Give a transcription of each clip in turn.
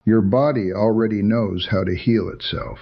Your body already knows how to heal itself.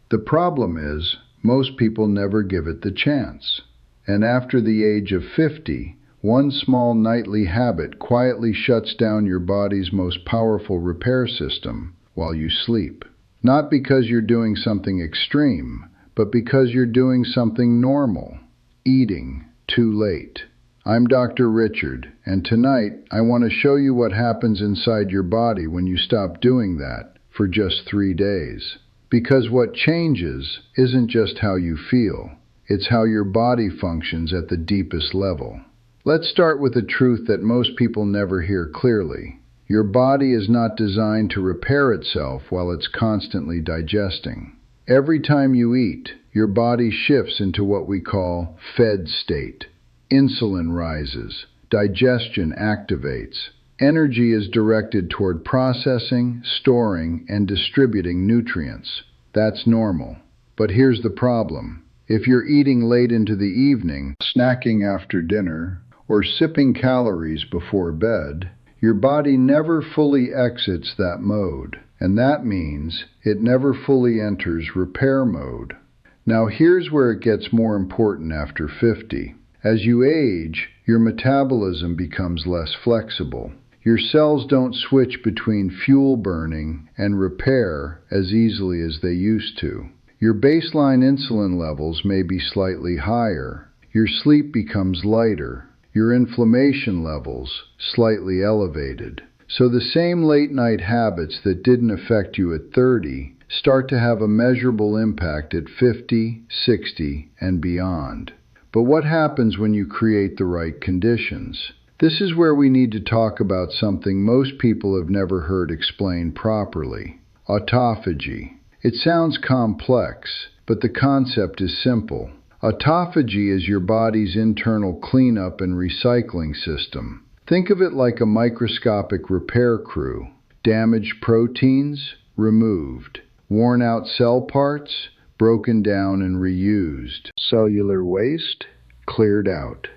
The problem is, most people never give it the chance. And after the age of 50, one small nightly habit quietly shuts down your body's most powerful repair system while you sleep. Not because you're doing something extreme, but because you're doing something normal: eating too late. I'm Dr. Richard, and tonight I want to show you what happens inside your body when you stop doing that for just 3 days. Because what changes isn't just how you feel, it's how your body functions at the deepest level. Let's start with a truth that most people never hear clearly. Your body is not designed to repair itself while it's constantly digesting. Every time you eat, your body shifts into what we call fed state. Insulin rises, digestion activates, energy is directed toward processing, storing, and distributing nutrients. That's normal. But here's the problem. If you're eating late into the evening, snacking after dinner, or sipping calories before bed, your body never fully exits that mode, and that means it never fully enters repair mode. Now here's where it gets more important after 50. As you age, your metabolism becomes less flexible. Your cells don't switch between fuel burning and repair as easily as they used to. Your baseline insulin levels may be slightly higher. Your sleep becomes lighter. Your inflammation levels slightly elevated. So the same late-night habits that didn't affect you at 30 start to have a measurable impact at 50, 60, and beyond. But what happens when you create the right conditions? This is where we need to talk about something most people have never heard explained properly: autophagy. It sounds complex, but the concept is simple. Autophagy is your body's internal cleanup and recycling system. Think of it like a microscopic repair crew. Damaged proteins, removed. Worn out cell parts, broken down and reused. Cellular waste, cleared out.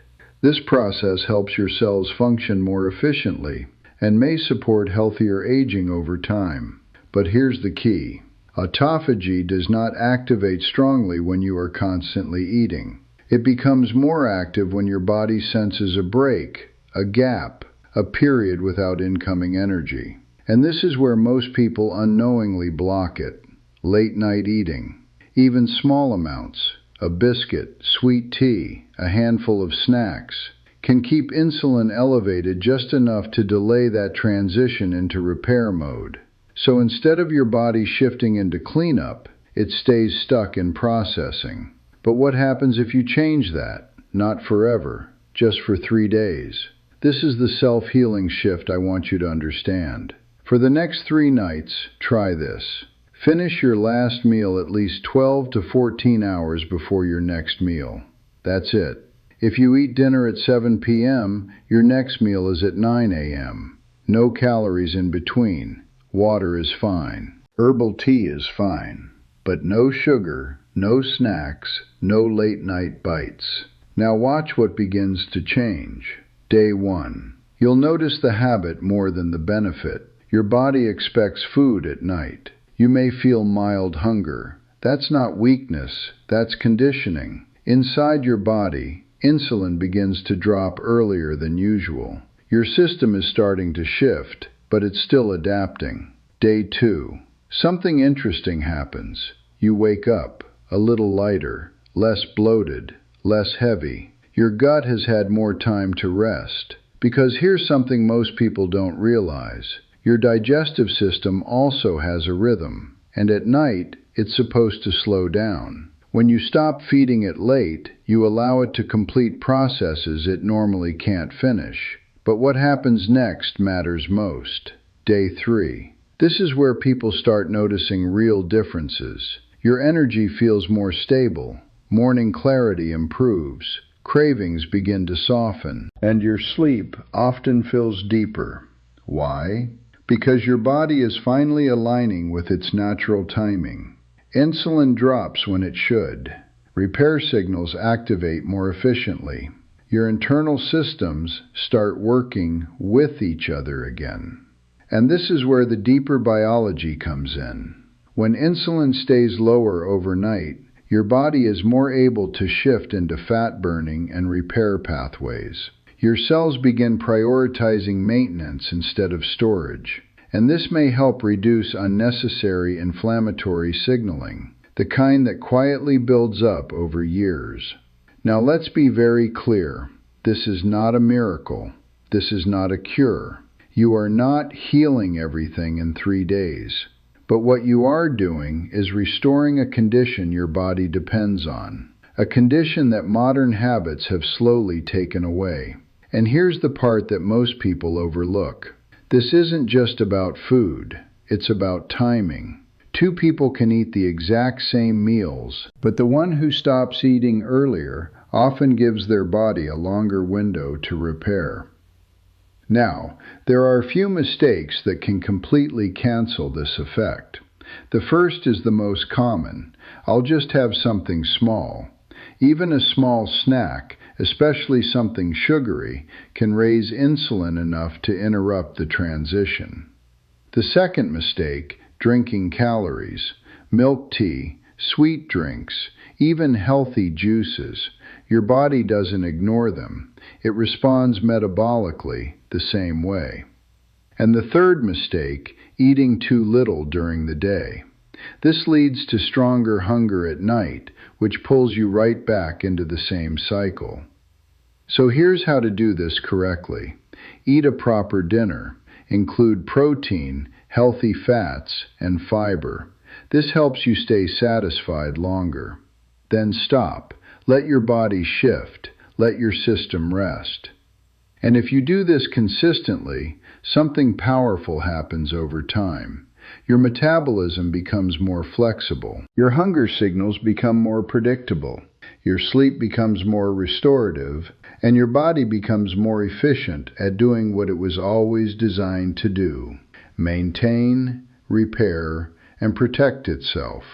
This process helps your cells function more efficiently and may support healthier aging over time. But here's the key. Autophagy does not activate strongly when you are constantly eating. It becomes more active when your body senses a break, a gap, a period without incoming energy. And this is where most people unknowingly block it. Late night eating. Even small amounts, a biscuit, sweet tea, a handful of snacks, can keep insulin elevated just enough to delay that transition into repair mode. So instead of your body shifting into cleanup, it stays stuck in processing. But what happens if you change that? Not forever, just for 3 days. This is the self-healing shift I want you to understand. For the next 3 nights, try this. Finish your last meal at least 12 to 14 hours before your next meal. That's it. If you eat dinner at 7 p.m., your next meal is at 9 a.m. No calories in between. Water is fine. Herbal tea is fine. But no sugar, no snacks, no late-night bites. Now watch what begins to change. Day 1. You'll notice the habit more than the benefit. Your body expects food at night. You may feel mild hunger. That's not weakness, that's conditioning. Inside your body, insulin begins to drop earlier than usual. Your system is starting to shift, but it's still adapting. Day 2. Something interesting happens. You wake up, a little lighter, less bloated, less heavy. Your gut has had more time to rest. Because here's something most people don't realize. Your digestive system also has a rhythm, and at night, it's supposed to slow down. When you stop feeding it late, you allow it to complete processes it normally can't finish. But what happens next matters most. Day 3. This is where people start noticing real differences. Your energy feels more stable, morning clarity improves, cravings begin to soften, and your sleep often feels deeper. Why? Because your body is finally aligning with its natural timing. Insulin drops when it should. Repair signals activate more efficiently. Your internal systems start working with each other again. And this is where the deeper biology comes in. When insulin stays lower overnight, your body is more able to shift into fat burning and repair pathways. Your cells begin prioritizing maintenance instead of storage, and this may help reduce unnecessary inflammatory signaling, the kind that quietly builds up over years. Now let's be very clear. This is not a miracle. This is not a cure. You are not healing everything in 3 days. But what you are doing is restoring a condition your body depends on, a condition that modern habits have slowly taken away. And here's the part that most people overlook. This isn't just about food, it's about timing. 2 people can eat the exact same meals, but the one who stops eating earlier often gives their body a longer window to repair. Now, there are a few mistakes that can completely cancel this effect. The first is the most common. I'll just have something small. Even a small snack, especially something sugary, can raise insulin enough to interrupt the transition. The second mistake, drinking calories, milk tea, sweet drinks, even healthy juices. Your body doesn't ignore them. It responds metabolically the same way. And the third mistake, eating too little during the day. This leads to stronger hunger at night, which pulls you right back into the same cycle. So here's how to do this correctly. Eat a proper dinner. Include protein, healthy fats, and fiber. This helps you stay satisfied longer. Then stop. Let your body shift. Let your system rest. And if you do this consistently, something powerful happens over time. Your metabolism becomes more flexible. Your hunger signals become more predictable. Your sleep becomes more restorative, and your body becomes more efficient at doing what it was always designed to do: maintain, repair, and protect itself.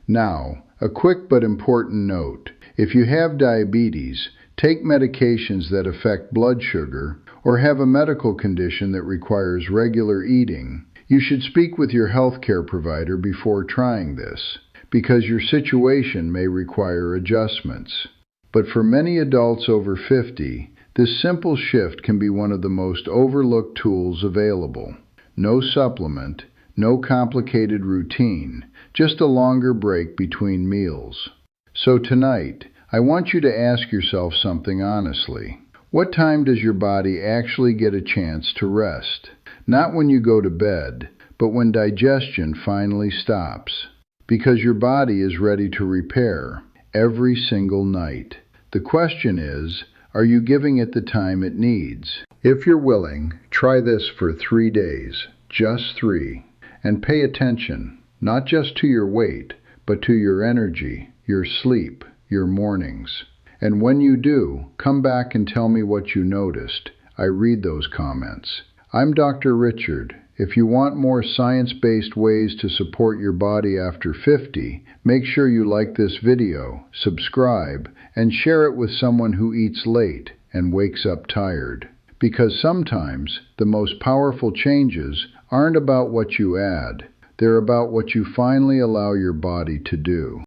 Now, a quick but important note. If you have diabetes, take medications that affect blood sugar, or have a medical condition that requires regular eating, you should speak with your healthcare provider before trying this, because your situation may require adjustments. But for many adults over 50, this simple shift can be one of the most overlooked tools available. No supplement, no complicated routine, just a longer break between meals. So tonight, I want you to ask yourself something honestly. What time does your body actually get a chance to rest? Not when you go to bed, but when digestion finally stops. Because your body is ready to repair every single night. The question is, are you giving it the time it needs? If you're willing, try this for 3 days, just 3, and pay attention, not just to your weight, but to your energy, your sleep, your mornings. And when you do, come back and tell me what you noticed. I read those comments. I'm Dr. Richard. If you want more science-based ways to support your body after 50, make sure you like this video, subscribe, and share it with someone who eats late and wakes up tired. Because sometimes the most powerful changes aren't about what you add. They're about what you finally allow your body to do.